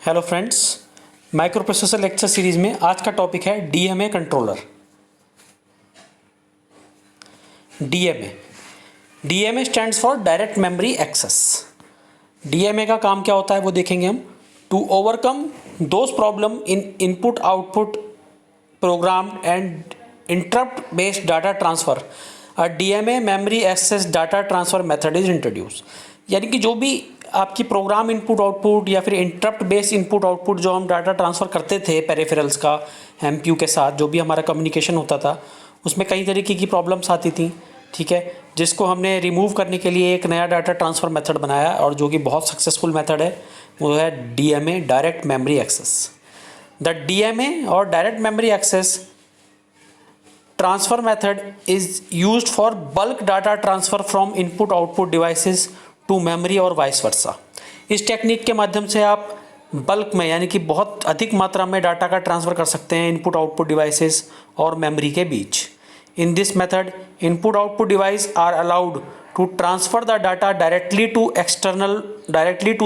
Hello friends, micro processor lecture series में आज का टॉपिक है DMA controller. DMA DMA stands for direct memory access. DMA का काम क्या होता है वो देखेंगे हम। To overcome those problem in input output program and interrupt based data transfer, a DMA memory access data transfer method is introduce. यानी कि जो भी आपकी प्रोग्राम इनपुट आउटपुट या फिर इंटरप्ट बेस्ड इनपुट आउटपुट जो हम डाटा ट्रांसफ़र करते थे पेरिफेरल्स का एमपीयू के साथ, जो भी हमारा कम्युनिकेशन होता था, उसमें कई तरीके की प्रॉब्लम्स आती थी। ठीक है, जिसको हमने रिमूव करने के लिए एक नया डाटा ट्रांसफ़र मेथड बनाया और जो कि बहुत सक्सेसफुल मेथड है, वो है DMA, direct memory access. The DMA और direct memory access transfer method is used for bulk data transfer from input output devices to memory और vice versa। इस टेक्निक के माध्यम से आप बल्क में यानी कि बहुत अधिक मात्रा में डाटा का ट्रांसफ़र कर सकते हैं इनपुट आउटपुट डिवाइसेस और मेमोरी के बीच। In this method input output device are allowed to transfer the data directly to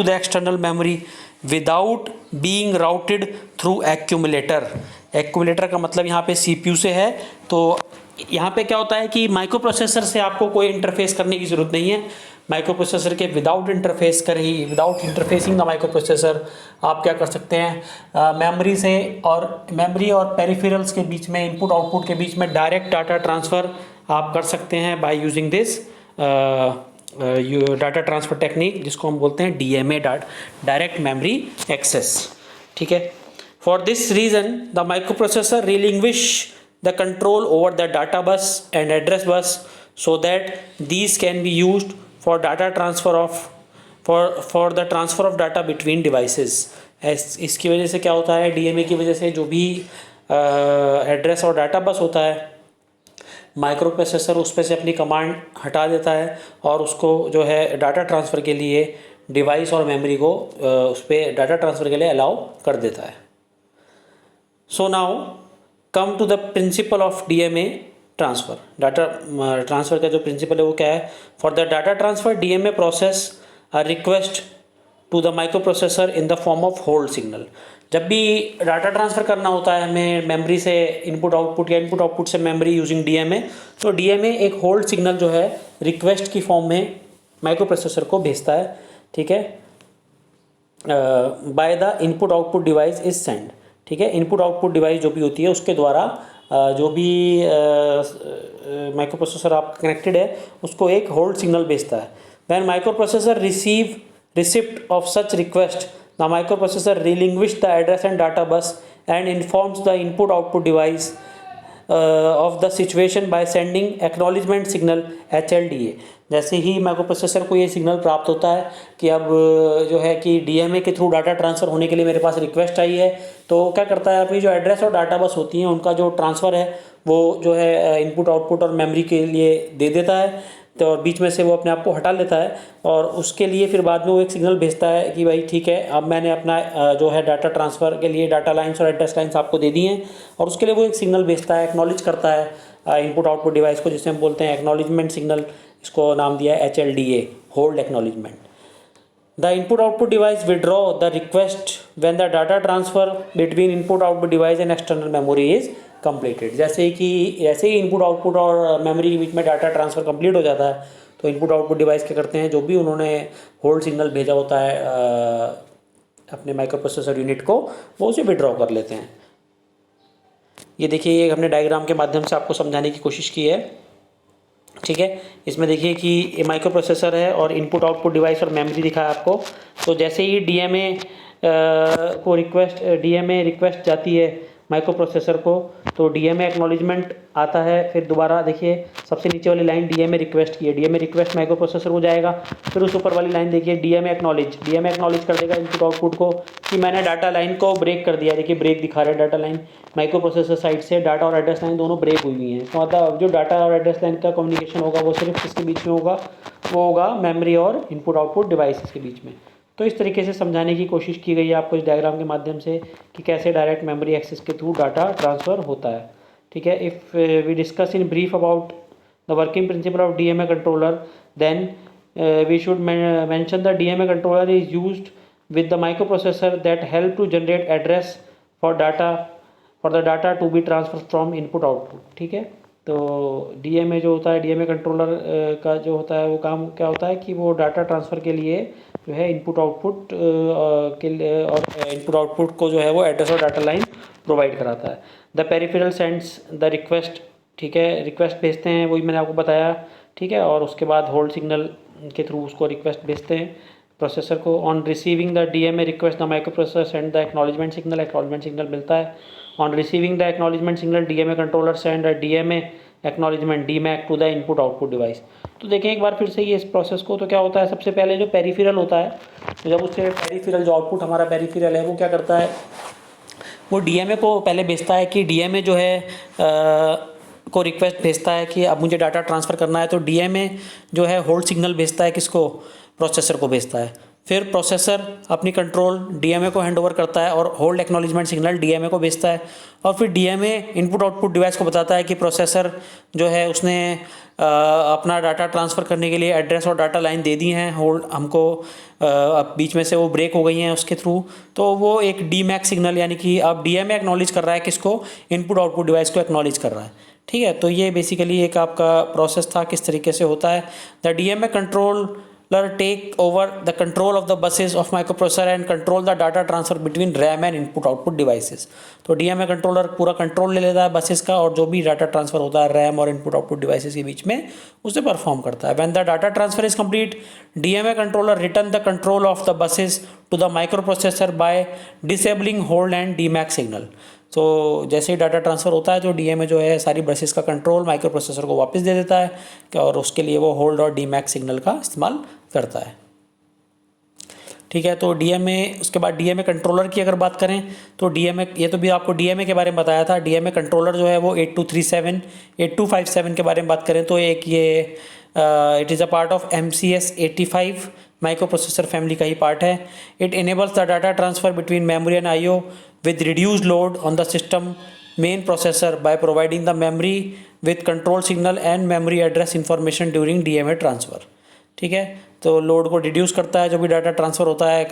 the external memory without being routed through accumulator. Accumulator का मतलब यहाँ पे सीपीयू से है। तो यहाँ पे क्या होता है कि माइक्रो प्रोसेसर से आपको कोई इंटरफेस करने की ज़रूरत नहीं है। माइक्रो प्रोसेसर के without interfacing the micro processor आप क्या कर सकते हैं, मेमोरी और पेरिफेरल्स के बीच में, इनपुट आउटपुट के बीच में डायरेक्ट डाटा ट्रांसफ़र आप कर सकते हैं by using this data transfer technique, जिसको हम बोलते हैं डीएमए, डायरेक्ट मेमोरी एक्सेस। ठीक है, for this reason the microprocessor relinquish the control over the data bus and address bus so that these can be used for the transfer of data between devices। इसकी वजह से क्या होता है, DMA की वजह से जो भी एड्रेस और डाटा बस होता है, माइक्रो प्रोसेसर उस पर से अपनी कमांड हटा देता है और उसको जो है डाटा ट्रांसफ़र के लिए डिवाइस और मेमोरी को उस पर डाटा ट्रांसफ़र के लिए अलाउ कर देता है। So now come to the principle of DMA transfer। Data transfer का जो प्रिंसिपल है वो क्या है? For the data transfer, DMA process a request to the microprocessor in the form of hold signal। जब भी डाटा ट्रांसफ़र करना होता है हमें मेमोरी से इनपुट आउटपुट या इनपुट आउटपुट से मेमोरी यूजिंग डीएमए, तो डीएमए एक होल्ड सिग्नल जो है रिक्वेस्ट की फॉर्म में माइक्रोप्रोसेसर को भेजता है। ठीक है, by the input output device is send. ठीक है, इनपुट आउटपुट डिवाइस जो भी होती है उसके द्वारा जो भी माइक्रो प्रोसेसर आप कनेक्टेड है उसको एक होल्ड सिग्नल भेजता है। When microprocessor receive receipt of such request, the micro processor relinquish the address and data bus and informs the input output device of the situation by sending acknowledgement signal HLDA। जैसे ही micro processor को ये signal प्राप्त होता है कि अब जो है कि डीएमए के थ्रू डाटा ट्रांसफ़र होने के लिए मेरे पास रिक्वेस्ट आई है, तो क्या करता है, अपनी जो एड्रेस और डाटा बस होती हैं उनका जो ट्रांसफ़र है वो जो है इनपुट आउटपुट और मेमोरी के लिए दे देता है, तो और बीच में से वो अपने आप को हटा लेता है और उसके लिए फिर बाद में वो एक सिग्नल भेजता है कि भाई ठीक है, अब मैंने अपना जो है डाटा ट्रांसफ़र के लिए डाटा लाइन्स और एड्रेस लाइन्स आपको दे दी हैं, और उसके लिए वो एक सिग्नल भेजता है, एक्नॉलेज करता है इनपुट आउटपुट डिवाइस को, जिसे हम बोलते हैं एक्नॉलेजमेंट सिग्नल। इसको नाम दिया है HLDA, hold acknowledgement. The input output device withdraw the request when the data transfer between input output device and external memory is completed. जैसे ही इनपुट आउटपुट और मेमोरी के बीच में डाटा ट्रांसफ़र कंप्लीट हो जाता है, तो इनपुट आउटपुट डिवाइस क्या करते हैं, जो भी उन्होंने होल्ड सिग्नल भेजा होता है अपने माइक्रो प्रोसेसर यूनिट को, वो उसे विड्रॉ कर लेते हैं। ये देखिए, ये हमने डायग्राम के माध्यम से आपको समझाने की कोशिश की है। ठीक है, इसमें देखिए कि ये माइक्रो प्रोसेसर है और इनपुट आउटपुट डिवाइस और मेमोरी दिखा है आपको। तो जैसे ही डीएमए रिक्वेस्ट जाती है माइक्रो प्रोसेसर को, तो डीएमए एक्नॉलेजमेंट आता है। फिर दोबारा देखिए सबसे नीचे वाली लाइन डीएमए रिक्वेस्ट की है, डीएमए रिक्वेस्ट माइक्रो प्रोसेसर को जाएगा। फिर उस ऊपर वाली लाइन देखिए डीएमए एक्नॉलेज कर देगा इनपुट आउटपुट को कि मैंने डाटा लाइन को ब्रेक कर दिया। देखिए ब्रेक दिखा रहा है data line, micro processor side से डाटा और एड्रेस लाइन दोनों ब्रेक हुई हुई हैं। तो मतलब जो डाटा और एड्रेस लाइन का कम्युनिकेशन होगा वो सिर्फ किसके बीच में होगा, वो होगा मेमोरी और इनपुट आउटपुट डिवाइसेस के बीच में। तो इस तरीके से समझाने की कोशिश की गई है आपको इस डायग्राम के माध्यम से कि कैसे डायरेक्ट मेमोरी एक्सेस के थ्रू डाटा ट्रांसफ़र होता है। ठीक है, if we discuss in brief about the working principle of DMA controller, then we should mention the DMA controller is used with the microprocessor that help to generate address for the data to be transferred from input output। ठीक है, तो DMA जो होता है, DMA controller का जो होता है वो काम क्या होता है कि वो डाटा ट्रांसफ़र के लिए जो है इनपुट आउटपुट के लिए, और इनपुट आउटपुट को जो है वो एड्रेस और डाटा लाइन प्रोवाइड कराता है। The peripheral sends the request, ठीक है, रिक्वेस्ट भेजते हैं, वही मैंने आपको बताया, ठीक है, और उसके बाद होल्ड सिग्नल के थ्रू उसको रिक्वेस्ट भेजते हैं प्रोसेसर को। On receiving the DMA request the micro processor send the acknowledgement signal मिलता है। On receiving the acknowledgement signal DMA controller send the DMA acknowledgement DMAC to the input output device. तो देखें एक बार फिर से ये इस प्रोसेस को, तो क्या होता है, सबसे पहले जो पेरिफेरल होता है, तो जब उससे पेरिफेरल जो आउटपुट हमारा पेरिफेरल है वो क्या करता है, वो DMA को पहले भेजता है कि DMA जो है को रिक्वेस्ट भेजता है कि अब मुझे डाटा ट्रांसफ़र करना है, तो DMA जो है होल्ड सिग्नल भेजता है, किसको, प्रोसेसर को भेजता है। फिर प्रोसेसर अपनी कंट्रोल DMA को हैंड ओवर करता है और होल्ड एक्नॉलेजमेंट सिग्नल DMA को भेजता है, और फिर DMA इनपुट आउटपुट डिवाइस को बताता है कि प्रोसेसर जो है उसने अपना डाटा ट्रांसफ़र करने के लिए एड्रेस और डाटा लाइन दे दी हैं, होल्ड हमको अब बीच में से वो ब्रेक हो गई हैं उसके थ्रू, तो वो एक DMAC सिग्नल, यानी कि अब DMA एक्नॉलेज कर रहा है किसको, इनपुट आउटपुट डिवाइस को एक्नॉलेज कर रहा है। ठीक है, तो ये बेसिकली एक आपका प्रोसेस था, किस तरीके से होता है। The DMA controller take over the control of the buses of microprocessor and control the data transfer between RAM and input output devices. तो DMA कंट्रोलर पूरा कंट्रोल ले लेता है बसेस का, और जो भी डाटा ट्रांसफर होता है रैम और इनपुट आउटपुट डिवाइसेस के बीच में, उसे परफॉर्म करता है। When the data transfer is complete, DMA controller return the control of the buses to the microprocessor by disabling hold and DMAC signal. तो जैसे ही डाटा ट्रांसफ़र होता है, जो DMA जो है सारी बसेस का कंट्रोल माइक्रो प्रोसेसर को वापस दे देता है, और उसके लिए वो होल्ड और DMAC सिग्नल का इस्तेमाल करता है। ठीक है, तो DMA, उसके बाद DMA कंट्रोलर की अगर बात करें तो DMA, ये तो भी आपको DMA के बारे में बताया था। DMA कंट्रोलर जो है वो 8237 8257 के बारे में बात करें तो एक ये it is a part of MCS 85 micro processor family का ही पार्ट है। It enables the data transfer between memory and IO with reduced load on the system main processor by providing the memory with control signal and memory address information during DMA transfer। ठीक है, तो load को reduce करता है, जो भी data transfer होता है,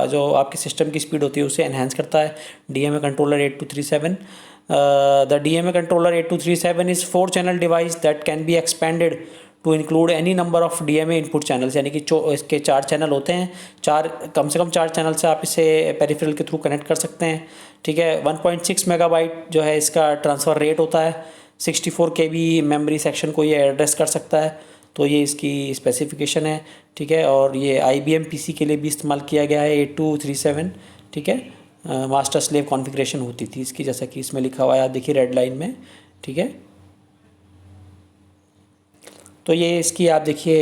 जो आपके सिस्टम की स्पीड होती है उसे एनहेंस करता है DMA controller 8237। The DMA controller 8237 is 4 channel device that can be expanded to include any number of DMA input channels, यानी कि इसके 4 चैनल होते हैं, कम से कम 4 चैनल से आप इसे पेरिफेरल के थ्रू कनेक्ट कर सकते हैं। ठीक है, 1.6 मेगाबाइट जो है इसका ट्रांसफ़र रेट होता है, 64 KB मेमोरी सेक्शन को ये एड्रेस कर सकता है, तो ये इसकी स्पेसिफिकेशन है। ठीक है, और ये IBM PC के लिए भी इस्तेमाल किया गया है 8237। ठीक है, मास्टर स्लेव कॉन्फ़िगरेशन होती थी इसकी, जैसा कि इसमें लिखा हुआ है, आप देखिए रेड लाइन में। ठीक है, तो ये इसकी आप देखिए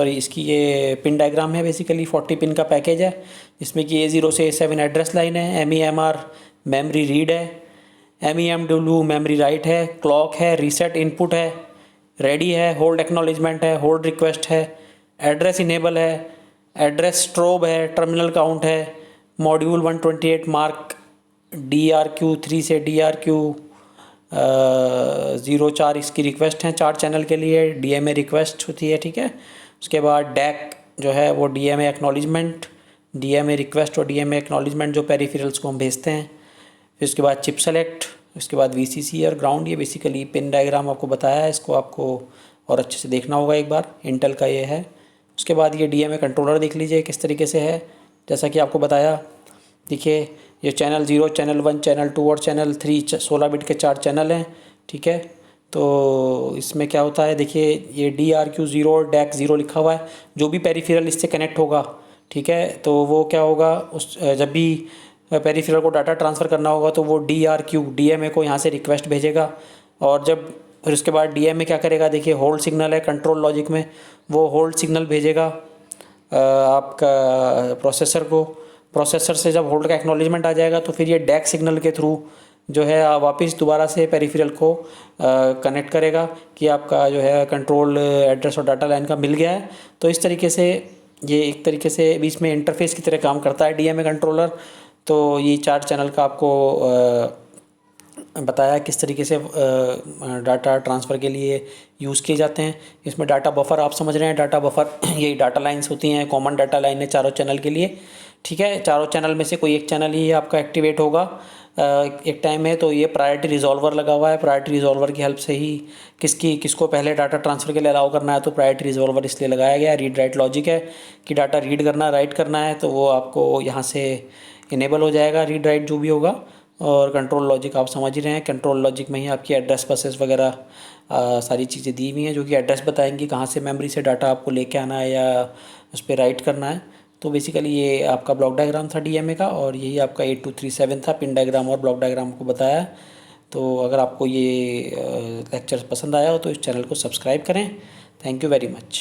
इसकी ये पिन डायग्राम है, बेसिकली 40 पिन का पैकेज है, जिसमें कि A0 से A7 एड्रेस लाइन है, MEMR मेमोरी रीड है, MEMW मेमोरी राइट है, क्लॉक है, रीसेट इनपुट है, रेडी है, होल्ड एक्नॉलेजमेंट है, होल्ड रिक्वेस्ट है, एड्रेस इनेबल है, एड्रेस स्ट्रोब है, टर्मिनल काउंट है, मॉड्यूल 128 मार्क DRQ 3 से DRQ 04 इसकी रिक्वेस्ट हैं 4 चैनल के लिए, DMA रिक्वेस्ट होती है। ठीक है, उसके बाद DAC जो है वो DMA एक्नॉलेजमेंट, DMA रिक्वेस्ट और DMA एक्नॉलेजमेंट जो पेरिफेरल्स को हम भेजते हैं। फिर उसके बाद चिप सेलेक्ट, उसके बाद VCC और ग्राउंड। ये बेसिकली पिन डायग्राम आपको बताया है, इसको आपको और अच्छे से देखना होगा एक बार, इंटेल का ये है। उसके बाद ये DMA कंट्रोलर देख लीजिए किस तरीके से है, जैसा कि आपको बताया। देखिए ये चैनल 0, चैनल 1, चैनल 2 और चैनल 3 16 बिट के 4 चैनल हैं। ठीक है, तो इसमें क्या होता है, देखिए ये DRQ 0 और DAC 0 लिखा हुआ है, जो भी पेरिफेरल इससे कनेक्ट होगा, ठीक है, तो वो क्या होगा, उस जब भी पेरिफेरल को डाटा ट्रांसफ़र करना होगा तो वो DRQ DMA को यहाँ से रिक्वेस्ट भेजेगा, और जब फिर उसके बाद DMA क्या करेगा, देखिए होल्ड सिग्नल है कंट्रोल लॉजिक में, वो होल्ड सिग्नल भेजेगा आपका प्रोसेसर से जब होल्ड का एक्नॉलेजमेंट आ जाएगा तो फिर ये DAC सिग्नल के थ्रू जो है वापस दोबारा से पेरिफेरल को कनेक्ट करेगा कि आपका जो है कंट्रोल एड्रेस और डाटा लाइन का मिल गया है। तो इस तरीके से ये एक तरीके से बीच में इंटरफेस की तरह काम करता है DMA कंट्रोलर। तो ये 4 चैनल का आपको बताया किस तरीके से डाटा ट्रांसफ़र के लिए यूज़ किए जाते हैं। इसमें डाटा बफर आप समझ रहे हैं, डाटा बफर यही डाटा लाइंस होती हैं, कॉमन डाटा लाइन है चारों चैनल के लिए। ठीक है, चारों चैनल में से कोई एक चैनल ही आपका एक्टिवेट होगा एक टाइम में, तो ये प्रायोरिटी रिजॉल्वर लगा हुआ है। प्रायोरिटी रिजॉल्वर की हेल्प से ही किसको पहले डाटा ट्रांसफ़र के लिए अलाउ करना है, तो प्रायोरिटी रिजॉल्वर इसलिए लगाया गया है। रीड राइट लॉजिक है कि डाटा रीड करना राइट करना है, तो वो आपको यहाँ से इनेबल हो जाएगा, रीड राइट जो भी होगा। और कंट्रोल लॉजिक आप समझ ही रहे हैं, कंट्रोल लॉजिक में ही आपकी एड्रेस बसेस वगैरह सारी चीज़ें दी हुई हैं, जो कि एड्रेस बताएंगी कहाँ से मेमोरी से डाटा आपको लेके आना है या उस पर राइट करना है। तो बेसिकली ये आपका ब्लॉक डायग्राम था डीएमए का, और यही आपका 8237 था, पिन डायग्राम और ब्लॉक डायग्राम को बताया। तो अगर आपको ये लेक्चर पसंद आया हो तो इस चैनल को सब्सक्राइब करें। Thank you very much.